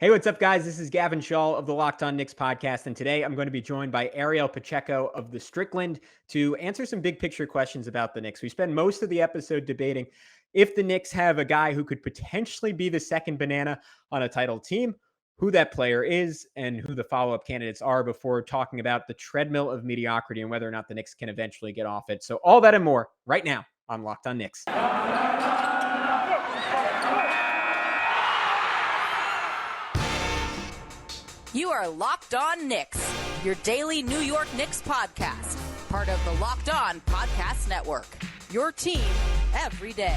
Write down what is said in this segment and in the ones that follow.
Hey, what's up, guys? This is Gavin Schall of the Locked On Knicks podcast, and today I'm going to be joined by Ariel Pacheco of the Strickland to answer some big picture questions about the Knicks. We spend most of the episode debating if the Knicks have a guy who could potentially be the second banana on a title team, who that player is, and who the follow-up candidates are before talking about the treadmill of mediocrity and whether or not the Knicks can eventually get off it. So all that and more right now on Locked On Knicks. You are Locked On Knicks, your daily New York Knicks podcast, part of the Locked On Podcast Network, your team every day.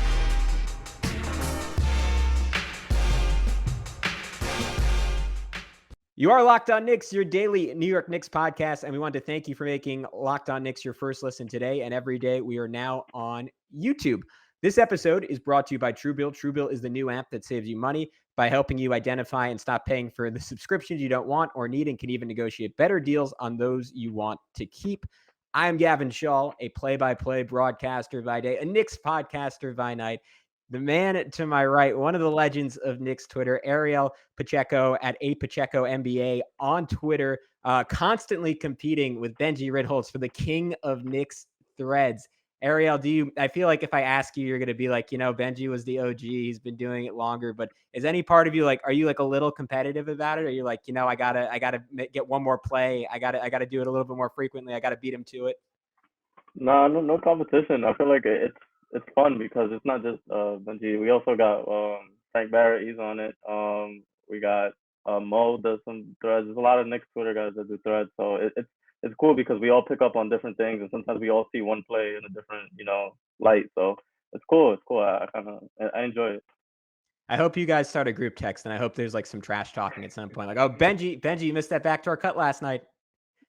You are Locked On Knicks, your daily New York Knicks podcast, and we want to thank you for making Locked On Knicks your first listen today and every day. We are now on YouTube. This episode is brought to you by Truebill. Truebill is the new app that saves you money by helping you identify and stop paying for the subscriptions you don't want or need and can even negotiate better deals on those you want to keep. I am Gavin Schall, a play-by-play broadcaster by day, a Knicks podcaster by night. The man to my right, one of the legends of Knicks Twitter, Ariel Pacheco at Pacheco NBA on Twitter, constantly competing with Benji Ritholtz for the king of Knicks threads. Ariel, I feel like if I ask you, you're going to be like, Benji was the OG. He's been doing it longer, but is any part of you are you like a little competitive about it? Or are you like, I gotta get one more play. I gotta do it a little bit more frequently. I gotta beat him to it. No competition. I feel like it's fun because it's not just Bungie. We also got Frank Barrett. He's on it. We got Mo does some threads. There's a lot of Knicks Twitter guys that do threads. So it's cool because we all pick up on different things, and sometimes we all see one play in a different light. So it's cool. It's cool. I enjoy it. I hope you guys start a group text, and I hope there's like some trash talking at some point. Like, oh, Benji, you missed that backdoor cut last night.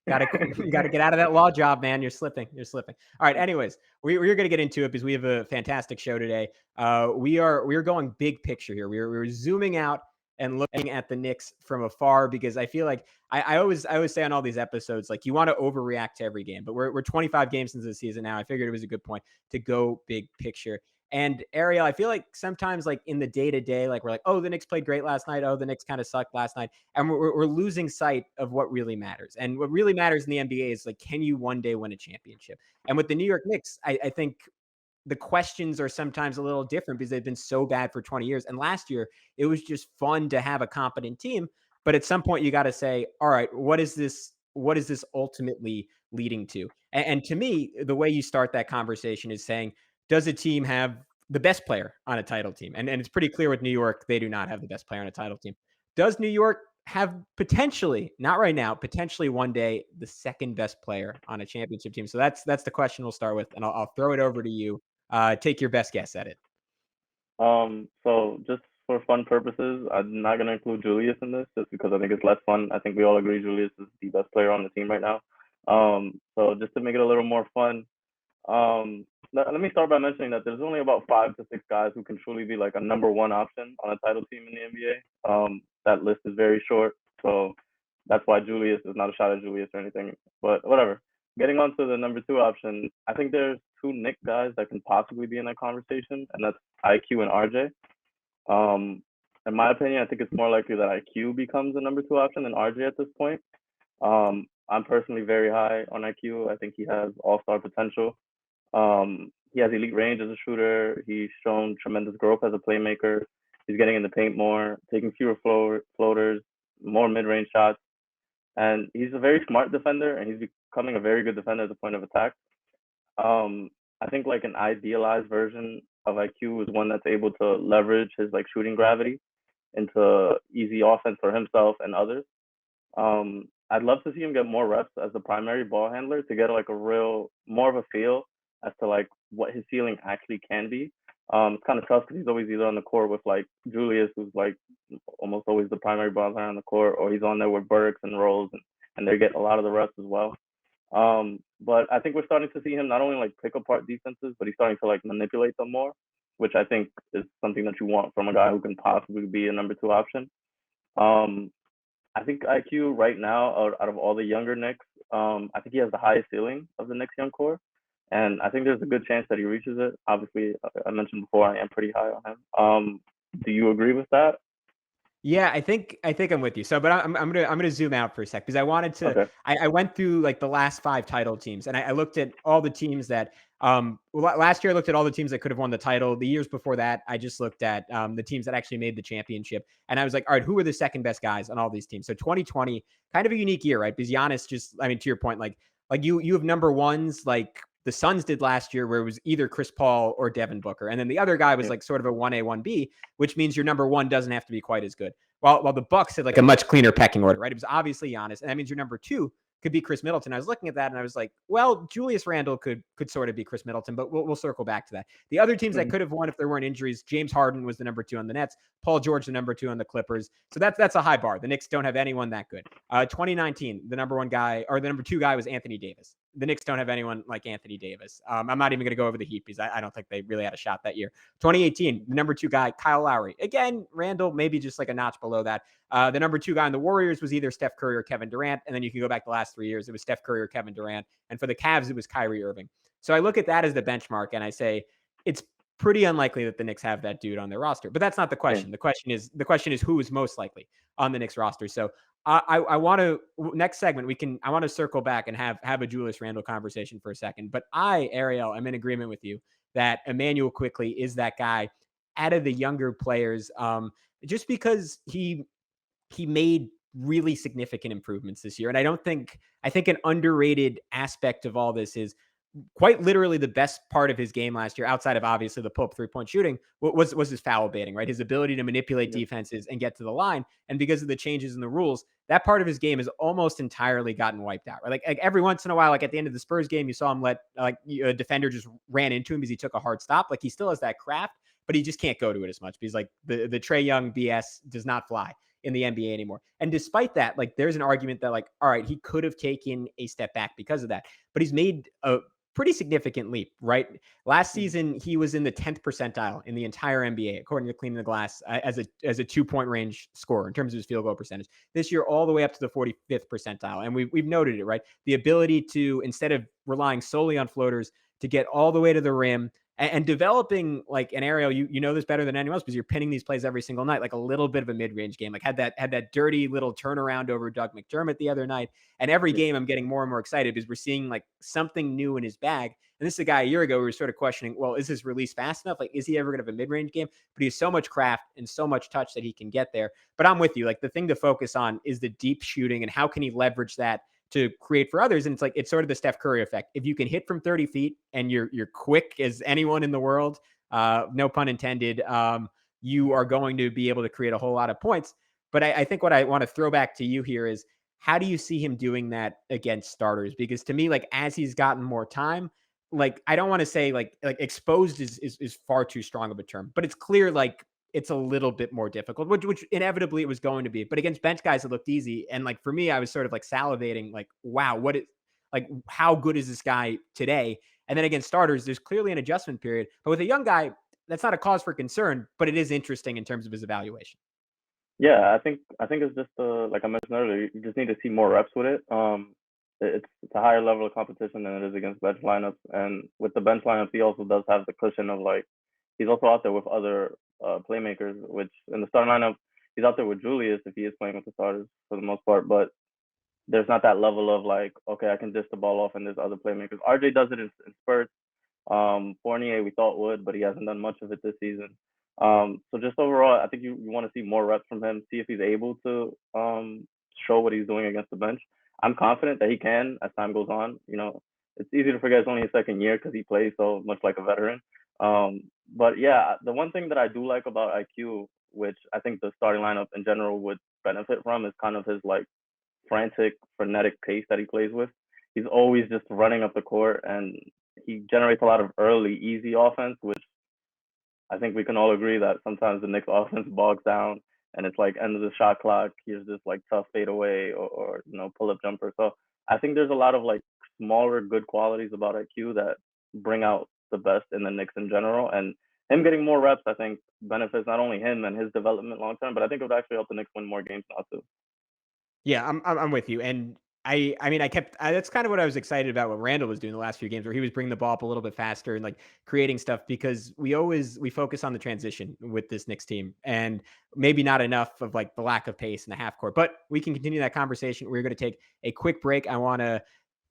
Got to get out of that law job, man. You're slipping. All right. Anyways, we're going to get into it because we have a fantastic show today. We're going big picture here. We're zooming out and looking at the Knicks from afar because I feel like I always say on all these episodes, like you want to overreact to every game, but we're 25 games into the season now. I figured it was a good point to go big picture. And Ariel, I feel like sometimes like in the day-to-day, like we're like, oh, the Knicks played great last night. Oh, the Knicks kind of sucked last night. And we're losing sight of what really matters. And what really matters in the NBA is like, can you one day win a championship? And with the New York Knicks, I think the questions are sometimes a little different because they've been so bad for 20 years. And last year, it was just fun to have a competent team. But at some point, you got to say, all right, what is this ultimately leading to? And to me, the way you start that conversation is saying, does a team have the best player on a title team? And it's pretty clear with New York, they do not have the best player on a title team. Does New York have potentially, not right now, potentially one day, the second best player on a championship team? So that's the question we'll start with, and I'll throw it over to you. Take your best guess at it. So just for fun purposes, I'm not gonna include Julius in this just because I think it's less fun. I think we all agree Julius is the best player on the team right now. So just to make it a little more fun, let me start by mentioning that there's only about 5 to 6 guys who can truly be like a number one option on a title team in the NBA. That list is very short, so that's why Julius is not a shot at Julius or anything. But whatever. Getting on to the number 2 option, I think there's 2 Nick guys that can possibly be in that conversation, and that's IQ and RJ. In my opinion, I think it's more likely that IQ becomes the number 2 option than RJ at this point. I'm personally very high on IQ. I think he has all-star potential. He has elite range as a shooter. He's shown tremendous growth as a playmaker. He's getting in the paint more, taking fewer floaters, more mid-range shots. And he's a very smart defender, and he's becoming a very good defender at the point of attack. I think like an idealized version of IQ is one that's able to leverage his like shooting gravity into easy offense for himself and others. I'd love to see him get more reps as the primary ball handler to get like more of a feel as to like what his ceiling actually can be. It's kind of tough because he's always either on the court with like Julius, who's like almost always the primary ball handler on the court, or he's on there with Burks and Rose, and they get a lot of the reps as well. But I think we're starting to see him not only like pick apart defenses, but he's starting to like manipulate them more, which I think is something that you want from a guy who can possibly be a number 2 option. I think IQ right now, out of all the younger Knicks, I think he has the highest ceiling of the Knicks young core. And I think there's a good chance that he reaches it. Obviously, I mentioned before, I am pretty high on him. Do you agree with that? Yeah, I think I'm with you. So, but I'm gonna zoom out for a sec because I wanted to. Okay. I went through like the last 5 title teams, and I looked at all the teams that. Last year I looked at all the teams that could have won the title. The years before that, I just looked at the teams that actually made the championship, and I was like, all right, who are the second best guys on all these teams? So 2020, kind of a unique year, right? Because Giannis just, I mean, to your point, like you have number ones like the Suns did last year, where it was either Chris Paul or Devin Booker, and then the other guy was Yeah. like sort of a 1A 1B, which means your number one doesn't have to be quite as good. While the Bucks had like a much cleaner pecking order, right? It was obviously Giannis, and that means your number two could be Chris Middleton. I was looking at that and I was like, well, Julius Randle could sort of be Chris Middleton, but we'll circle back to that. The other teams that Mhm. could have won if there weren't injuries, James Harden was the number two on the Nets, Paul George the number two on the Clippers. So that's a high bar. The Knicks don't have anyone that good. 2019, the number one guy or the number two guy was Anthony Davis. The Knicks don't have anyone like Anthony Davis. I'm not even going to go over the Heat because I don't think they really had a shot that year. 2018, the number two guy, Kyle Lowry. Again, Randall, maybe just like a notch below that. The number two guy in the Warriors was either Steph Curry or Kevin Durant. And then you can go back the last 3 years. It was Steph Curry or Kevin Durant. And for the Cavs, it was Kyrie Irving. So I look at that as the benchmark and I say it's pretty unlikely that the Knicks have that dude on their roster. But that's not the Yeah. question. The question is who is most likely on the Knicks roster. So I want to next segment I want to circle back and have a Julius Randle conversation for a second. But Ariel, I'm in agreement with you that Emmanuel Quickly is that guy out of the younger players. Just because he made really significant improvements this year. And I think an underrated aspect of all this is quite literally the best part of his game last year, outside of obviously the pull-up three-point shooting, was his foul baiting, right? His ability to manipulate Yeah. defenses and get to the line. And because of the changes in the rules, that part of his game has almost entirely gotten wiped out. Right? Like every once in a while, like at the end of the Spurs game, you saw him let like a defender just ran into him because he took a hard stop. Like he still has that craft, but he just can't go to it as much because like the Trae Young BS does not fly in the NBA anymore. And despite that, like there's an argument that like, all right, he could have taken a step back because of that, but he's made a pretty significant leap, right? Last Mhm. season, he was in the 10th percentile in the entire NBA, according to Cleaning the Glass, as a 2 point range scorer in terms of his field goal percentage. This year, all the way up to the 45th percentile, and we've noted it, right? The ability to, instead of relying solely on floaters, to get all the way to the rim and developing like an Ariel, you know this better than anyone else because you're pinning these plays every single night, like a little bit of a mid-range game. Like had that dirty little turnaround over Doug McDermott the other night. And every Yeah. game I'm getting more and more excited because we're seeing like something new in his bag. And this is a guy a year ago we were sort of questioning, well, is his release fast enough? Like, is he ever going to have a mid-range game? But he has so much craft and so much touch that he can get there. But I'm with you. Like the thing to focus on is the deep shooting and how can he leverage that to create for others. And it's like it's sort of the Steph Curry effect. If you can hit from 30 feet and you're quick as anyone in the world, no pun intended, you are going to be able to create a whole lot of points. But I think what I want to throw back to you here is how do you see him doing that against starters? Because to me, like as he's gotten more time, like I don't want to say like exposed is far too strong of a term, but it's clear like it's a little bit more difficult, which inevitably it was going to be. But against bench guys, it looked easy. And like for me, I was sort of like salivating, like, wow, like how good is this guy today? And then against starters, there's clearly an adjustment period. But with a young guy, that's not a cause for concern, but it is interesting in terms of his evaluation. Yeah, I think it's just like I mentioned earlier, you just need to see more reps with it. It's a higher level of competition than it is against bench lineups, and with the bench lineups, he also does have the cushion of like he's also out there with other playmakers. Which in the starting lineup, he's out there with Julius if he is playing with the starters for the most part, but there's not that level of like okay, I can dish the ball off and there's other playmakers. RJ does it in spurts. Fournier we thought would, but he hasn't done much of it this season. So just overall, I think you want to see more reps from him, see if he's able to show what he's doing against the bench. I'm confident that he can as time goes on. You know, it's easy to forget it's only his second year because he plays so much like a veteran. But yeah, the one thing that I do like about IQ, which I think the starting lineup in general would benefit from, is kind of his like frantic, frenetic pace that he plays with. He's always just running up the court and he generates a lot of early, easy offense, which I think we can all agree that sometimes the Knicks offense bogs down and it's like end of the shot clock. Here's this like tough fadeaway or pull up jumper. So I think there's a lot of like smaller good qualities about IQ that bring out the best in the Knicks in general. And him getting more reps, I think, benefits not only him and his development long term, but I think it would actually help the Knicks win more games now too. Yeah, I'm with you. And I mean, that's kind of what I was excited about what Randall was doing the last few games, where he was bringing the ball up a little bit faster and like creating stuff, because we focus on the transition with this Knicks team, and maybe not enough of like the lack of pace in the half court. But we can continue that conversation. We're going to take a quick break. I want to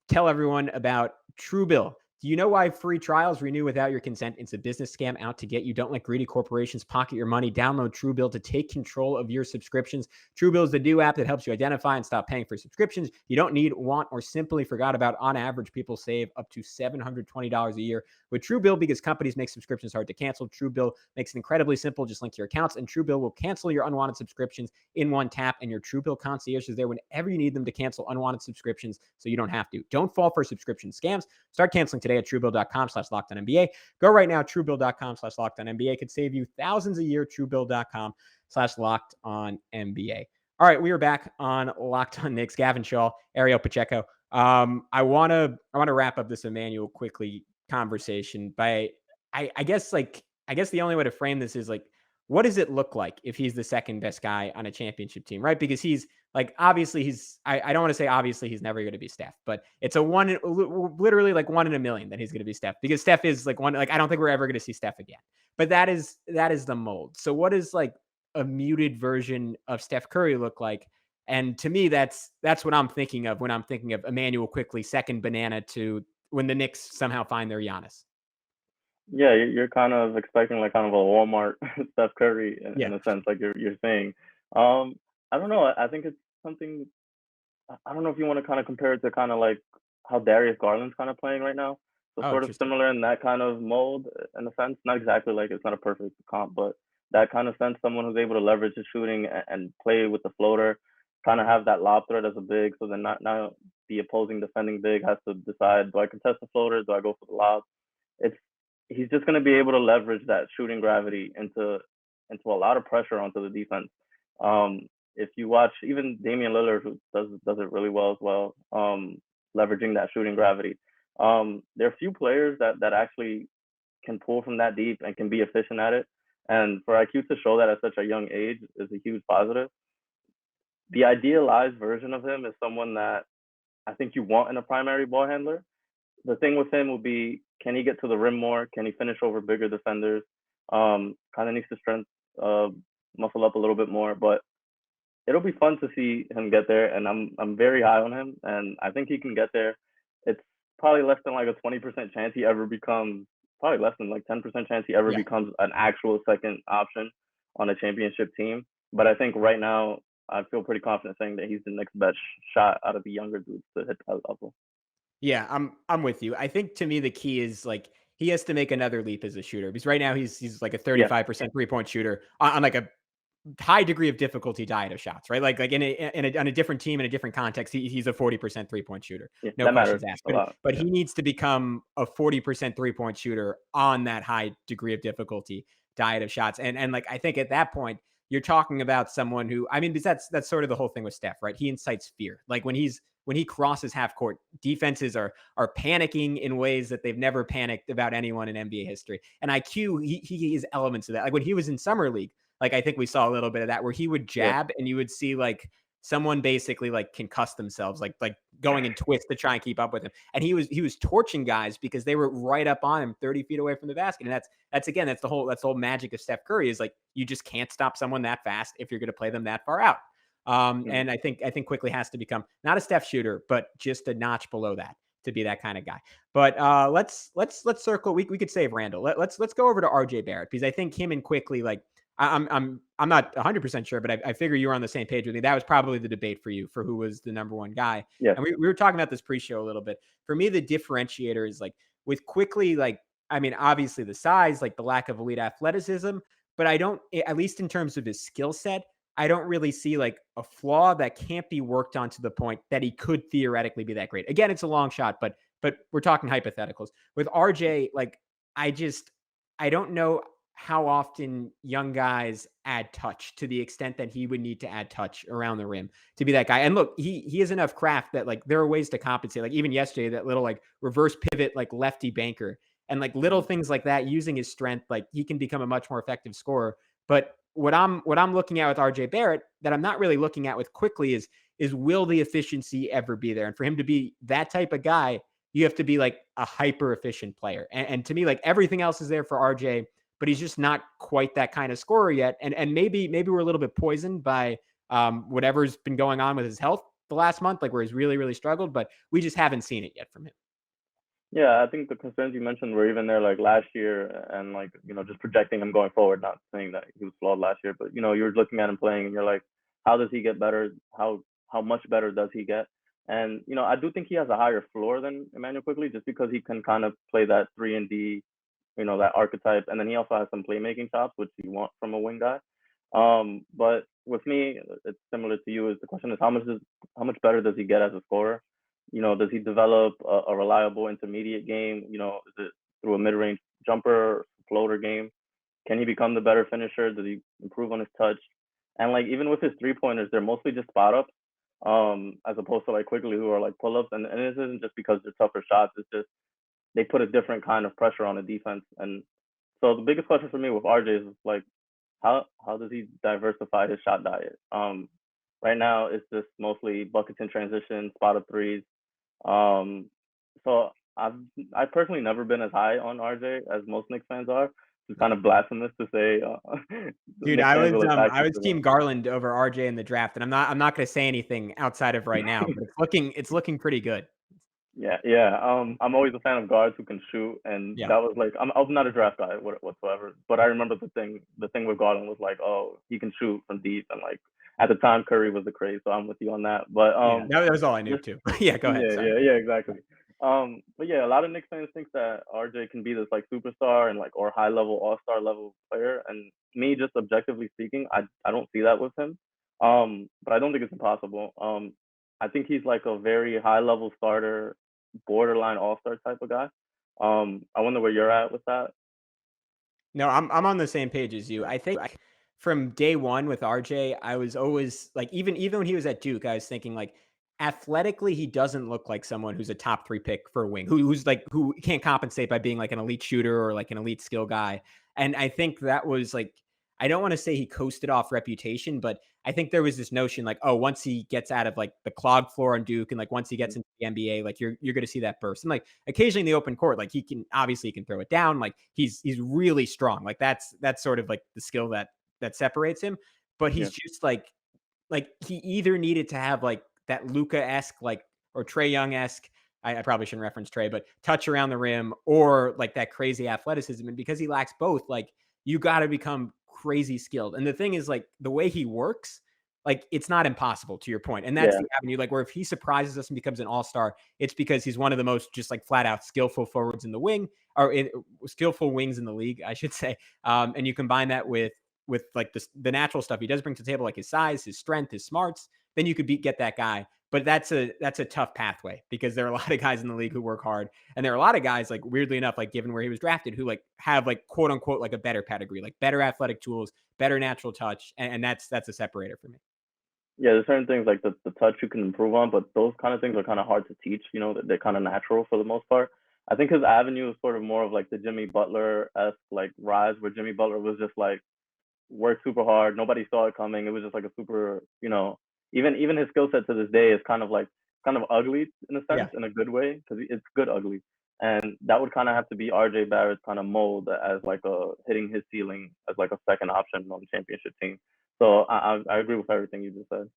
tell everyone about Truebill. Do you know why free trials renew without your consent? It's a business scam out to get you. Don't let greedy corporations pocket your money. Download Truebill to take control of your subscriptions. Truebill is the new app that helps you identify and stop paying for subscriptions you don't need, want, or simply forgot about. On average, people save up to $720 a year with Truebill, because companies make subscriptions hard to cancel. Truebill makes it incredibly simple. Just link your accounts, and Truebill will cancel your unwanted subscriptions in one tap, and your Truebill concierge is there whenever you need them to cancel unwanted subscriptions, so you don't have to. Don't fall for subscription scams. Start canceling today at Truebill.com/LockedOnNBA. Go right now. Truebill.com/LockedOnNBA could save you thousands a year. Truebill.com/LockedOnNBA. All right, we are back on Locked On Knicks. Gavin Schall, Ariel Pacheco. I want to wrap up this Emmanuel quickly conversation by I guess the only way to frame this is like, what does it look like if he's the second best guy on a championship team, right? Because he's like, obviously I don't want to say obviously he's never going to be Steph, but it's literally like 1 in a million that he's going to be Steph, because Steph is like I don't think we're ever going to see Steph again, but that is the mold. So what does like a muted version of Steph Curry look like? And to me, that's what I'm thinking of when I'm thinking of Emmanuel Quickly, second banana to when the Knicks somehow find their Giannis. Yeah, you're kind of expecting like kind of a Walmart Steph Curry Yeah. in a sense, like you're saying. I don't know. I think it's something. I don't know if you want to kind of compare it to kind of like how Darius Garland's kind of playing right now. So Oh, sort of interesting. similar in that kind of mold in a sense. Not exactly like it's not a perfect comp, but that kind of sense. Someone who's able to leverage his shooting and play with the floater, kind of have that lob threat as a big. So then not now the opposing defending big has to decide: do I contest the floater? Do I go for the lob? It's He's just going to be able to leverage that shooting gravity into a lot of pressure onto the defense. If you watch even Damian Lillard, who does it really well as well, leveraging that shooting gravity. There are few players that actually can pull from that deep and can be efficient at it. And for IQ to show that at such a young age is a huge positive. The idealized version of him is someone that I think you want in a primary ball handler. The thing with him will be, can he get to the rim more? Can he finish over bigger defenders? Kind of needs to muscle up a little bit more, but it'll be fun to see him get there. And I'm very high on him, and I think he can get there. It's probably less than like a 20% chance he ever becomes, probably less than like 10% chance he ever becomes an actual second option on a championship team. But I think right now, I feel pretty confident saying that he's the next best shot out of the younger dudes to hit that level. Yeah, I'm with you. I think to me the key is like he has to make another leap as a shooter, because right now he's like a 35% 3-point shooter on like a high degree of difficulty diet of shots, right? Like on a different team in a different context, he's a 40% 3-point shooter. Yeah, No that questions matters asked. a lot. But he needs to become a 40% 3-point shooter on that high degree of difficulty diet of shots. And like I think at that point, you're talking about someone who, I mean, that's sort of the whole thing with Steph, right? He incites fear. Like when he crosses half court, defenses are panicking in ways that they've never panicked about anyone in NBA history. And IQ, he is elements of that. Like when he was in summer league, like I think we saw a little bit of that, where he would jab and you would see like someone basically like concuss themselves, like going and twist to try and keep up with him. And he was torching guys because they were right up on him 30 feet away from the basket. And that's the whole magic of Steph Curry, is like you just can't stop someone that fast if you're going to play them that far out. And I think Quickly has to become not a Steph shooter, but just a notch below that to be that kind of guy. But let's circle. We could save Randall. Let's go over to RJ Barrett, because I think him and Quickly, like I'm not 100% sure, but I figure you were on the same page with me. That was probably the debate for you for who was the number one guy. Yeah. And we were talking about this pre-show a little bit. For me, the differentiator is like with Quickly, like, I mean, obviously the size, like the lack of elite athleticism, but I don't, at least in terms of his skill set, I don't really see like a flaw that can't be worked on to the point that he could theoretically be that great. Again, it's a long shot, but we're talking hypotheticals. With RJ, like I don't know how often young guys add touch to the extent that he would need to add touch around the rim to be that guy. And look, he has enough craft that like there are ways to compensate. Like even yesterday, that little like reverse pivot, like lefty banker, and like little things like that, using his strength, like he can become a much more effective scorer. But what I'm looking at with RJ Barrett that I'm not really looking at with Quickly is is will the efficiency ever be there? And for him to be that type of guy, you have to be like a hyper efficient player. And to me, like everything else is there for RJ, but he's just not quite that kind of scorer yet. And maybe we're a little bit poisoned by whatever's been going on with his health the last month, like where he's really, really struggled, but we just haven't seen it yet from him. Yeah, I think the concerns you mentioned were even there like last year, and like, just projecting him going forward, not saying that he was flawed last year, but you're looking at him playing and you're like, how does he get better? How much better does he get? And I do think he has a higher floor than Emmanuel Quickly, just because he can kind of play that 3-and-D, that archetype, and then he also has some playmaking chops, which you want from a wing guy. But with me, it's similar to you. Is the question is how much better does he get as a scorer? Does he develop a reliable intermediate game? Is it through a mid-range jumper, floater game? Can he become the better finisher? Does he improve on his touch? And like even with his 3-pointers, they're mostly just spot ups, as opposed to like Quickly, who are like pull ups. And this isn't just because they're tougher shots. It's just they put a different kind of pressure on the defense. And so the biggest question for me with RJ is like, how does he diversify his shot diet? Right now it's just mostly buckets in transition, spot up threes. So I personally never been as high on RJ as most Knicks fans are. It's kind of blasphemous to say. Dude, I was Team Garland over RJ in the draft, and I'm not going to say anything outside of right now, but it's looking pretty good. Yeah. I'm always a fan of guards who can shoot, and that was like I'm not a draft guy whatsoever, but I remember the thing with Garland was like, oh, he can shoot from deep, and like at the time Curry was the craze, so I'm with you on that. But that was all I knew too. Yeah, go ahead. Yeah, exactly. But yeah, a lot of Knicks fans think that RJ can be this like superstar and like or high level all-star level player, and me, just objectively speaking, I don't see that with him. But I don't think it's impossible. I think he's like a very high level starter, borderline all-star type of guy. I wonder where you're at with that. No, I'm on the same page as you. I think from day one with RJ, I was always like, even when he was at Duke, I was thinking like athletically, he doesn't look like someone who's a top 3 pick for a wing, who can't compensate by being like an elite shooter or like an elite skill guy. And I think that was like, I don't want to say he coasted off reputation, but I think there was this notion like, oh, once he gets out of like the clog floor on Duke, and like once he gets into the NBA, like you're going to see that burst. And like occasionally in the open court, like he can throw it down. Like he's really strong. Like that's sort of like the skill that separates him. But he's just like he either needed to have like that Luka-esque, like, or Trae Young-esque, I probably shouldn't reference Trae, but touch around the rim, or like that crazy athleticism. And because he lacks both, like you got to become crazy skilled. And the thing is, like the way he works, like it's not impossible, to your point. And that's the avenue, like where if he surprises us and becomes an all-star, it's because he's one of the most just like flat out skillful forwards in the wing, or skillful wings in the league, I should say. And you combine that with like the natural stuff he does bring to the table, like his size, his strength, his smarts, then you could get that guy. But that's a tough pathway, because there are a lot of guys in the league who work hard. And there are a lot of guys, like weirdly enough, like given where he was drafted, who like have like quote unquote like a better pedigree, like better athletic tools, better natural touch. And that's a separator for me. Yeah, there's certain things like the touch you can improve on, but those kind of things are kind of hard to teach, they're kind of natural for the most part. I think his avenue is sort of more of like the Jimmy Butler-esque like rise, where Jimmy Butler was just like worked super hard. Nobody saw it coming. It was just like a super, even his skill set to this day is kind of ugly in a sense, in a good way, because it's good ugly. And that would kind of have to be RJ Barrett's kind of mold as like a hitting his ceiling as like a second option on the championship team. So I agree with everything you just said.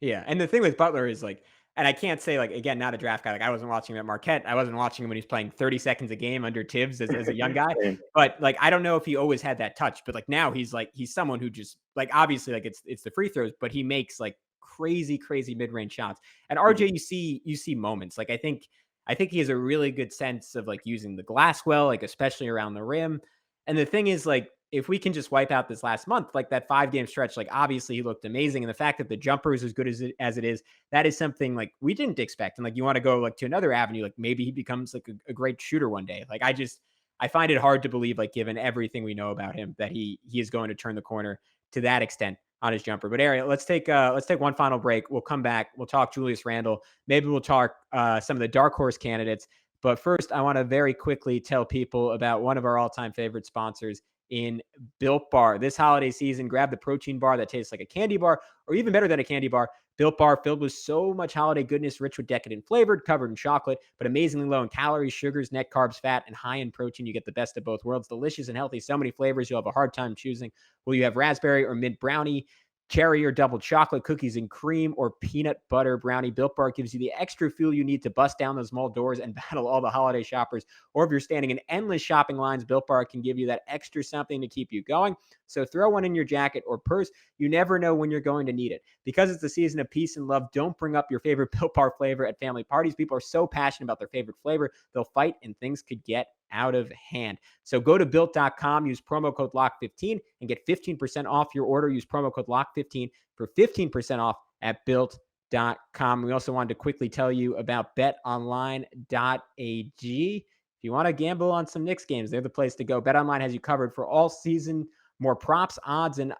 Yeah. And the thing with Butler is like, and I can't say like, again, not a draft guy. Like I wasn't watching him at Marquette. I wasn't watching him when he's playing 30 seconds a game under Tibbs as a young guy. But like, I don't know if he always had that touch, but like now he's someone who just like, obviously like it's the free throws, but he makes like crazy mid-range shots. And RJ, you see moments. Like I think he has a really good sense of like using the glass well, like especially around the rim. And the thing is like, if we can just wipe out this last month, like that 5-game stretch, like obviously he looked amazing. And the fact that the jumper is as good as it is, that is something like we didn't expect. And like, you want to go like to another avenue, like maybe he becomes like a great shooter one day. Like I find it hard to believe, like given everything we know about him, that he is going to turn the corner to that extent on his jumper. But Ariel, let's take one final break. We'll come back. We'll talk Julius Randle. Maybe we'll talk some of the dark horse candidates. But first, I want to very quickly tell people about one of our all-time favorite sponsors in Built Bar. This holiday season, grab the protein bar that tastes like a candy bar, or even better than a candy bar, Built Bar, filled with so much holiday goodness, rich with decadent flavored, covered in chocolate, but amazingly low in calories, sugars, net carbs, fat, and high in protein. You get the best of both worlds. Delicious and healthy. So many flavors, you'll have a hard time choosing. Will you have raspberry or mint brownie, cherry or double chocolate, cookies and cream, or peanut butter brownie? Built Bar gives you the extra fuel you need to bust down those mall doors and battle all the holiday shoppers. Or if you're standing in endless shopping lines, Built Bar can give you that extra something to keep you going. So throw one in your jacket or purse. You never know when you're going to need it. Because it's the season of peace and love, don't bring up your favorite Built Bar flavor at family parties. People are so passionate about their favorite flavor, they'll fight and things could get out of hand. So go to built.com, use promo code LOCK15 and get 15% off your order. Use promo code LOCK15 for 15% off at built.com. We also wanted to quickly tell you about betonline.ag. If you want to gamble on some Knicks games, they're the place to go. BetOnline has you covered for all season, more props, odds, and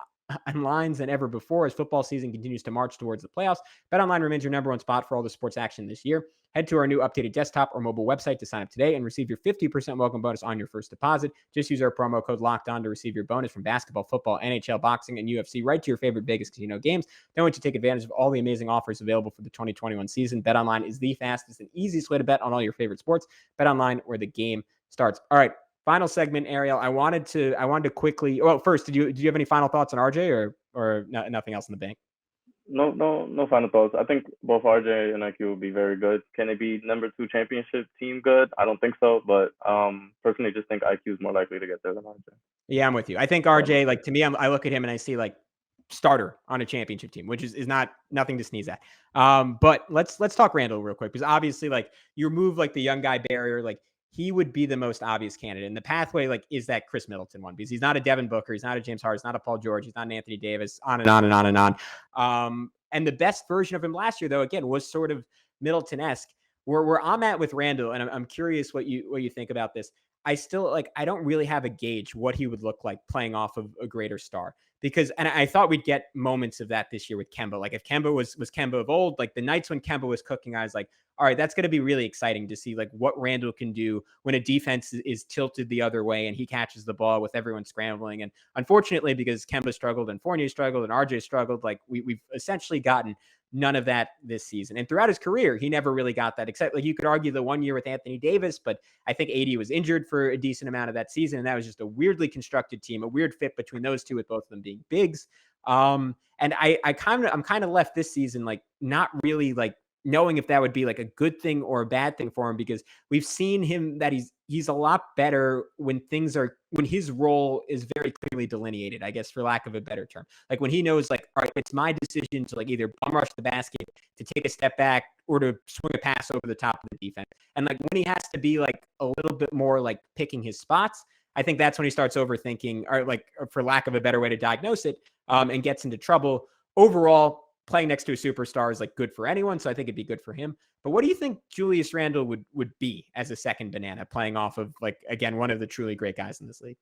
lines than ever before as football season continues to march towards the playoffs. BetOnline remains your number one spot for all the sports action this year. Head to our new updated desktop or mobile website to sign up today and receive your 50% welcome bonus on your first deposit. Just use our promo code LOCKEDON to receive your bonus from basketball, football, NHL, boxing, and UFC right to your favorite Vegas casino games. Don't wait to take advantage of all the amazing offers available for the 2021 season. BetOnline is the fastest and easiest way to bet on all your favorite sports. BetOnline, where the game starts. All right. Final segment, Ariel. I wanted to quickly. Well, first, did you have any final thoughts on RJ or nothing else in the bank? No final thoughts. I think both RJ and IQ will be very good. Can it be number 2 championship team good? I don't think so, but personally, just think IQ is more likely to get there than RJ. Yeah, I'm with you. I think RJ, like to me, I look at him and I see like starter on a championship team, which is nothing to sneeze at. But let's talk Randall real quick because obviously, like you remove like the young guy barrier, like he would be the most obvious candidate. And the pathway, like, is that Chris Middleton one because he's not a Devin Booker, he's not a James Harden, he's not a Paul George, he's not an Anthony Davis, on and on and on and on. And the best version of him last year, though, again, was sort of Middleton-esque. Where I'm at with Randall, and I'm curious what you think about this. I still I don't really have a gauge what he would look like playing off of a greater star because, and I thought we'd get moments of that this year with Kemba. Like if Kemba was Kemba of old, like the nights when Kemba was cooking, I was like, all right, that's going to be really exciting to see like what Randall can do when a defense is tilted the other way and he catches the ball with everyone scrambling. And unfortunately, because Kemba struggled and Fournier struggled and RJ struggled, like we've essentially gotten none of that this season. And throughout his career, he never really got that, except like you could argue the 1 year with Anthony Davis, but I think AD was injured for a decent amount of that season. And that was just a weirdly constructed team, a weird fit between those two with both of them being bigs. And I'm kind of left this season, like not really like knowing if that would be like a good thing or a bad thing for him, because we've seen him that he's a lot better when his role is very clearly delineated, I guess, for lack of a better term. Like when he knows like, all right, it's my decision to like either bum rush the basket, to take a step back, or to swing a pass over the top of the defense. And like when he has to be like a little bit more like picking his spots, I think that's when he starts overthinking, or like, for lack of a better way to diagnose it, and gets into trouble. Overall, playing next to a superstar is like good for anyone, so I think it'd be good for him. But what do you think Julius Randle would be as a second banana, playing off of like, again, one of the truly great guys in this league?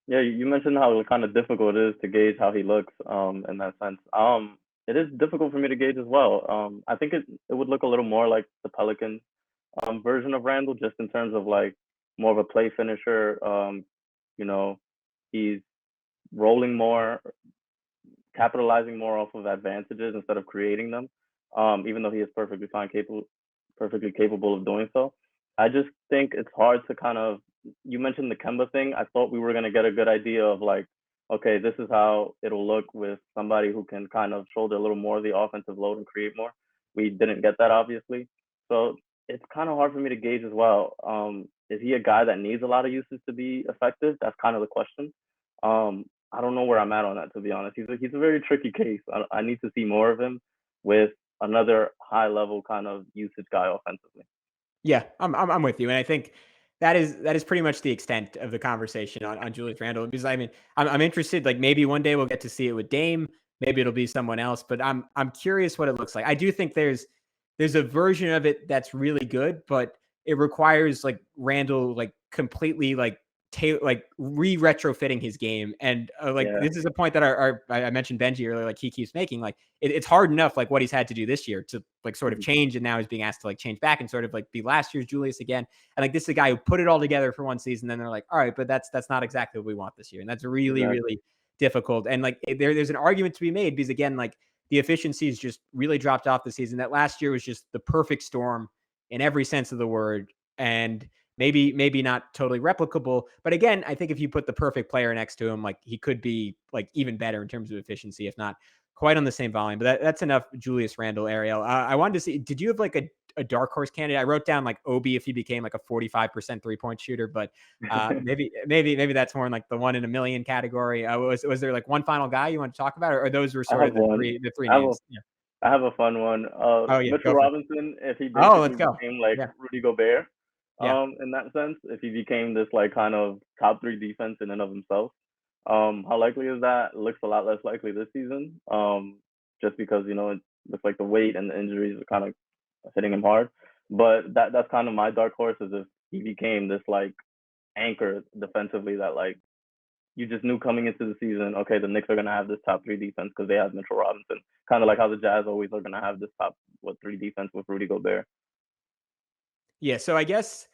Yeah, you mentioned how kind of difficult it is to gauge how he looks in that sense. It is difficult for me to gauge as well. I think it would look a little more like the Pelicans version of Randle, just in terms of like more of a play finisher. He's rolling more, capitalizing more off of advantages instead of creating them, even though he is perfectly capable of doing so. I just think it's hard to kind of, you mentioned the Kemba thing. I thought we were going to get a good idea of like, okay, this is how it'll look with somebody who can kind of shoulder a little more of the offensive load and create more. We didn't get that, obviously. So it's kind of hard for me to gauge as well. Is he a guy that needs a lot of usage to be effective? That's kind of the question. I don't know where I'm at on that, to be honest. He's a very tricky case. I need to see more of him with another high level kind of usage guy offensively. Yeah, I'm with you, and I think that is pretty much the extent of the conversation on Julius Randle. Because I mean, I'm interested. Like maybe one day we'll get to see it with Dame. Maybe it'll be someone else. But I'm curious what it looks like. I do think there's a version of it that's really good, but it requires like Randle like completely like retrofitting his game. And This is a point that I mentioned Benji earlier, like he keeps making, like it's hard enough, like what he's had to do this year to like sort of change. And now he's being asked to like change back and sort of like be last year's Julius again. And like, this is a guy who put it all together for one season. Then they're like, all right, but that's not exactly what we want this year. And that's really, really difficult. And like, there's an argument to be made because again, like the efficiencies just really dropped off the season. That last year was just the perfect storm in every sense of the word. And maybe not totally replicable. But again, I think if you put the perfect player next to him, like he could be like even better in terms of efficiency, if not quite on the same volume. But that's enough Julius Randle, Ariel. I wanted to see, did you have like a dark horse candidate? I wrote down like Obi if he became like a 45% 3-point shooter, but maybe that's more in like the 1 in a million category. Was there like one final guy you want to talk about, or those were I sort have of the one. three I have a names? Yeah. I have a fun one. Oh yeah, Mitchell go for it. Robinson, if he Oh, let's basically go. became like Yeah. Rudy Gobert, Yeah. in that sense, if he became this like kind of top 3 defense in and of himself, how likely is that? It looks a lot less likely this season. Just because it looks like the weight and the injuries are kind of hitting him hard. But that's kind of my dark horse, is if he became this like anchor defensively that like you just knew coming into the season, okay, the Knicks are gonna have this top 3 defense because they have Mitchell Robinson. Kind of like how the Jazz always are gonna have this top 3 defense with Rudy Gobert. Yeah. So I guess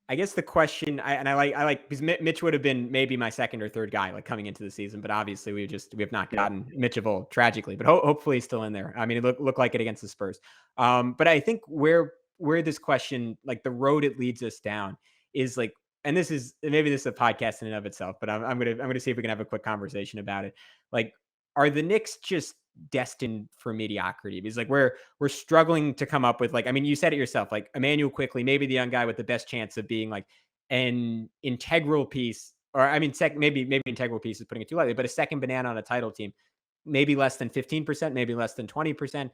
the question, I like because Mitch would have been maybe my second or third guy like coming into the season, but obviously we have not Yeah. gotten Mitch of old, tragically, but hopefully he's still in there. I mean, it looked like it against the Spurs. But I think where this question, like the road it leads us down, is like, and this is maybe this is a podcast in and of itself, but I'm gonna see if we can have a quick conversation about it. Like, are the Knicks just destined for mediocrity? Because like we're struggling to come up with, like, I mean, you said it yourself, like Emmanuel Quickly, maybe the young guy with the best chance of being like an integral piece, or I mean, maybe integral piece is putting it too lightly, but a second banana on a title team, maybe less than 15%, maybe less than 20%.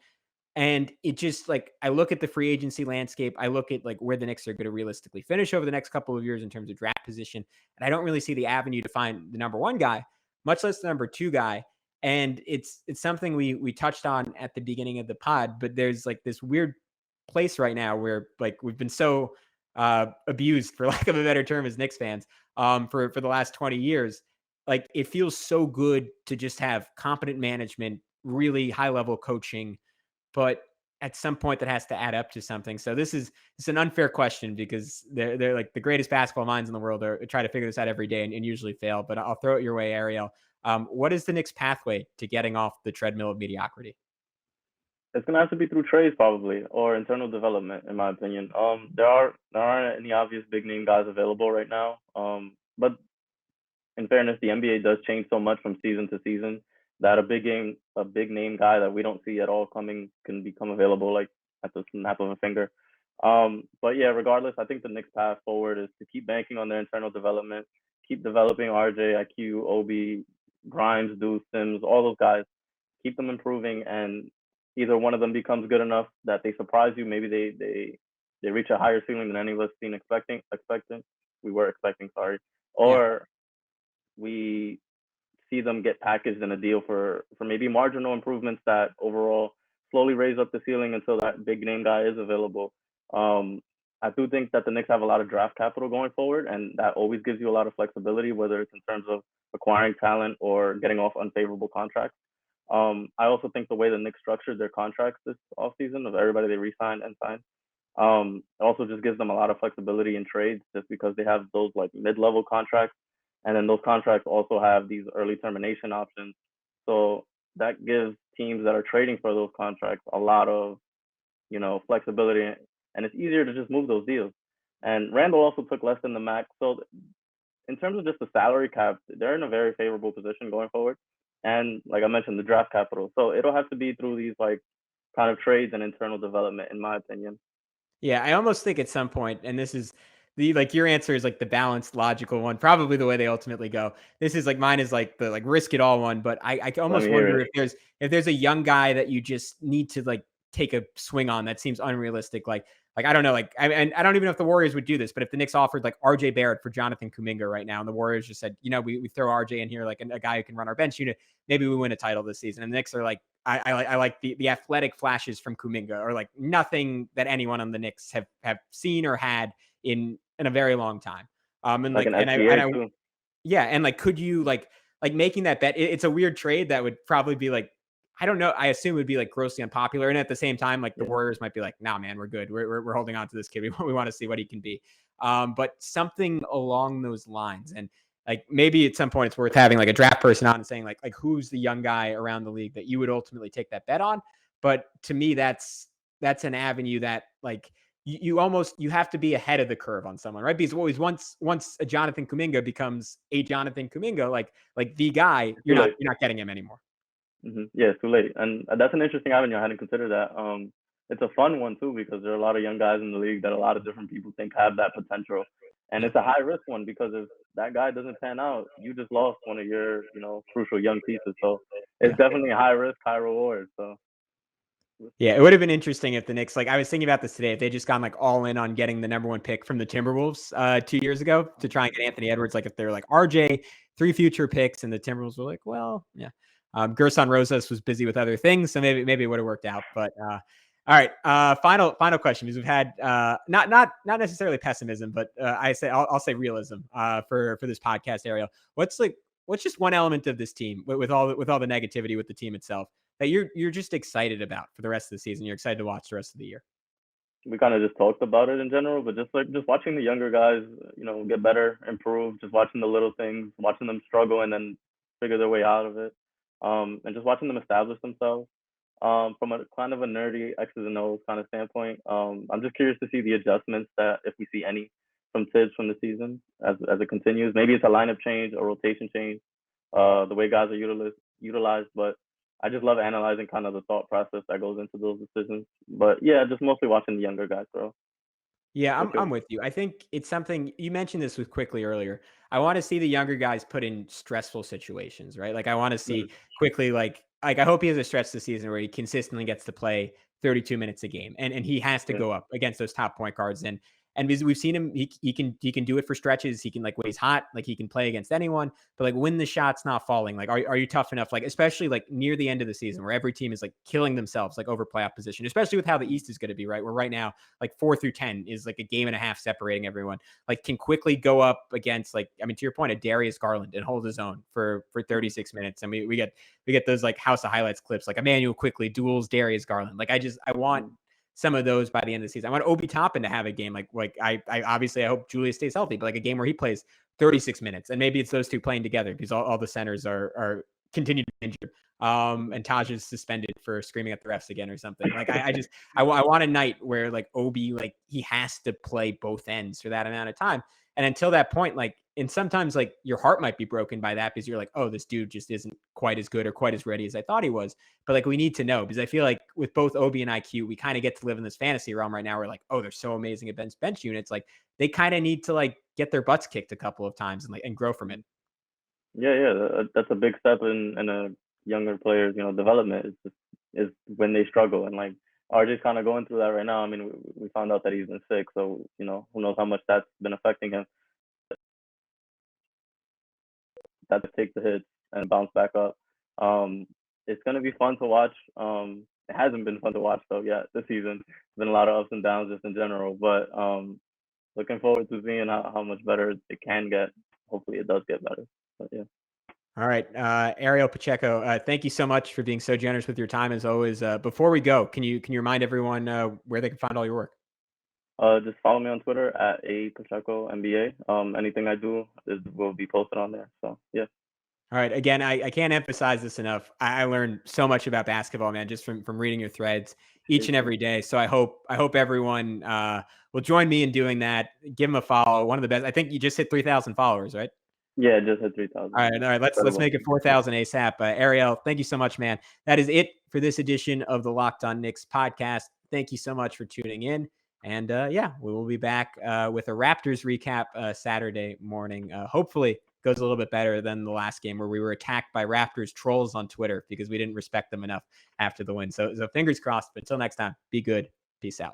And it just, like, I look at the free agency landscape, I look at like where the Knicks are going to realistically finish over the next couple of years in terms of draft position, and I don't really see the avenue to find the number one guy, much less the number two guy. And it's something we touched on at the beginning of the pod, but there's like this weird place right now where like we've been so abused, for lack of a better term, as Knicks fans, for the last 20 years. Like, it feels so good to just have competent management, really high level coaching, but at some point that has to add up to something. So it's an unfair question because they're like the greatest basketball minds in the world are try to figure this out every day and usually fail. But I'll throw it your way, Ariel. What is the Knicks' pathway to getting off the treadmill of mediocrity? It's gonna have to be through trades probably, or internal development, in my opinion. There aren't any obvious big name guys available right now. But in fairness, the NBA does change so much from season to season that a big name guy that we don't see at all coming can become available like at the snap of a finger. But yeah, regardless, I think the next path forward is to keep banking on their internal development, keep developing RJ, IQ, Obi, Grimes, Deuce, Sims, all those guys, keep them improving, and either one of them becomes good enough that they surprise you. Maybe they reach a higher ceiling than any of us seen we were expecting, sorry, Yeah. or we see them get packaged in a deal for maybe marginal improvements that overall slowly raise up the ceiling until that big name guy is available. I do think that the Knicks have a lot of draft capital going forward, and that always gives you a lot of flexibility, whether it's in terms of acquiring talent or getting off unfavorable contracts. I also think the way the Knicks structured their contracts this offseason of everybody they re-signed and signed, also just gives them a lot of flexibility in trades just because they have those like mid-level contracts, and then those contracts also have these early termination options. So that gives teams that are trading for those contracts a lot of, flexibility, and it's easier to just move those deals. And Randall also took less than the max. So in terms of just the salary cap, they're in a very favorable position going forward. And like I mentioned, the draft capital. So it'll have to be through these like kind of trades and internal development, in my opinion. Yeah, I almost think at some point, and this is like your answer is like the balanced, logical one, probably the way they ultimately go. This is like mine is like the like risk it all one, but I Let almost me hear wonder it. if there's a young guy that you just need to like take a swing on that seems unrealistic. Like I don't know, like and I don't even know if the Warriors would do this, but if the Knicks offered like RJ Barrett for Jonathan Kuminga right now, and the Warriors just said, we throw RJ in here like a guy who can run our bench unit, maybe we win a title this season. And the Knicks are like, I like the athletic flashes from Kuminga, or like nothing that anyone on the Knicks have seen or had in a very long time. And Like like an and SBA I too. yeah, and like could you like making that bet? It's a weird trade that would probably be like, I don't know. I assume it would be like grossly unpopular, and at the same time, like the Yeah. Warriors might be like, "Nah, man, we're good. We're holding on to this kid. We want to see what he can be." But something along those lines, and like maybe at some point it's worth having like a draft person on and saying like who's the young guy around the league that you would ultimately take that bet on. But to me, that's an avenue that like you almost you have to be ahead of the curve on someone, right? Because always once a Jonathan Kuminga becomes a Jonathan Kuminga, like the guy, you're not getting him anymore. Yeah, it's too late, and that's an interesting avenue. I hadn't considered that. It's a fun one too because there are a lot of young guys in the league that a lot of different people think have that potential, and it's a high risk one because if that guy doesn't pan out, you just lost one of your crucial young pieces. So it's definitely high risk, high reward. So yeah, it would have been interesting if the Knicks, like I was thinking about this today, if they just gone like all in on getting the number 1 pick from the Timberwolves 2 years ago to try and get Anthony Edwards. Like if they're like RJ, 3 future picks, and the Timberwolves were like, well, yeah. Gerson Rosas was busy with other things, so maybe it would have worked out. But all right, final question, because we've had not necessarily pessimism, but I'll say realism for this podcast, Ariel. What's just one element of this team with all the negativity with the team itself that you're just excited about for the rest of the season? You're excited to watch the rest of the year. We kind of just talked about it in general, but just watching the younger guys, get better, improve, just watching the little things, watching them struggle and then figure their way out of it. And just watching them establish themselves from a kind of a nerdy X's and O's kind of standpoint. I'm just curious to see the adjustments that, if we see any, from Tibbs from the season as it continues. Maybe it's a lineup change, a rotation change, the way guys are utilized. But I just love analyzing kind of the thought process that goes into those decisions. But yeah, just mostly watching the younger guys grow. Yeah, I'm with you. I think it's something you mentioned this with Quickly earlier. I want to see the younger guys put in stressful situations, right? Like I want to see Quickly like I hope he has a stretch this season where he consistently gets to play 32 minutes a game and he has to go up against those top point guards and because we've seen him, he can do it for stretches. He can like when he's hot, like he can play against anyone. But like when the shot's not falling, like are you tough enough? Like especially like near the end of the season where every team is like killing themselves like over playoff position, especially with how the East is going to be, right? Where right now like 4 through 10 is like a game and a half separating everyone. Like can quickly go up against like to your point, a Darius Garland and hold his own for 36 minutes. And we get those like House of Highlights clips like Emmanuel Quickly duels Darius Garland. Like I want some of those by the end of the season. I want Obi Toppin to have a game like I obviously I hope Julius stays healthy, but like a game where he plays 36 minutes and maybe it's those two playing together because all the centers are continued to be injured. And Taj is suspended for screaming at the refs again or something. Like I want a night where like Obi like he has to play both ends for that amount of time. And until that point, like, and sometimes like your heart might be broken by that because you're like, oh, this dude just isn't quite as good or quite as ready as I thought he was. But like, we need to know because I feel like with both Obi and IQ, we kind of get to live in this fantasy realm right now. We're like, oh, they're so amazing at bench units. Like they kind of need to like get their butts kicked a couple of times and grow from it. Yeah, that's a big step in a younger player's development is when they struggle and like RJ's kind of going through that right now. I mean, we found out that he's been sick, so who knows how much that's been affecting him. That to take the hits and bounce back up. It's gonna be fun to watch. It hasn't been fun to watch though yet this season. It's been a lot of ups and downs just in general, but looking forward to seeing how much better it can get. Hopefully, it does get better. But yeah. All right, Ariel Pacheco, thank you so much for being so generous with your time as always. Before we go, can you remind everyone where they can find all your work? Just follow me on Twitter at @Pacheco NBA. Anything I do will be posted on there. So yeah. All right. Again, I can't emphasize this enough. I learned so much about basketball, man, just from reading your threads each and every day. So I hope everyone will join me in doing that. Give him a follow. One of the best. I think you just hit 3,000 followers, right? Yeah, just hit 3,000. All right. Let's make it 4,000 ASAP. Ariel, thank you so much, man. That is it for this edition of the Locked On Knicks podcast. Thank you so much for tuning in. And yeah, we will be back with a Raptors recap Saturday morning. Hopefully goes a little bit better than the last game where we were attacked by Raptors trolls on Twitter because we didn't respect them enough after the win. So fingers crossed. But until next time, be good. Peace out.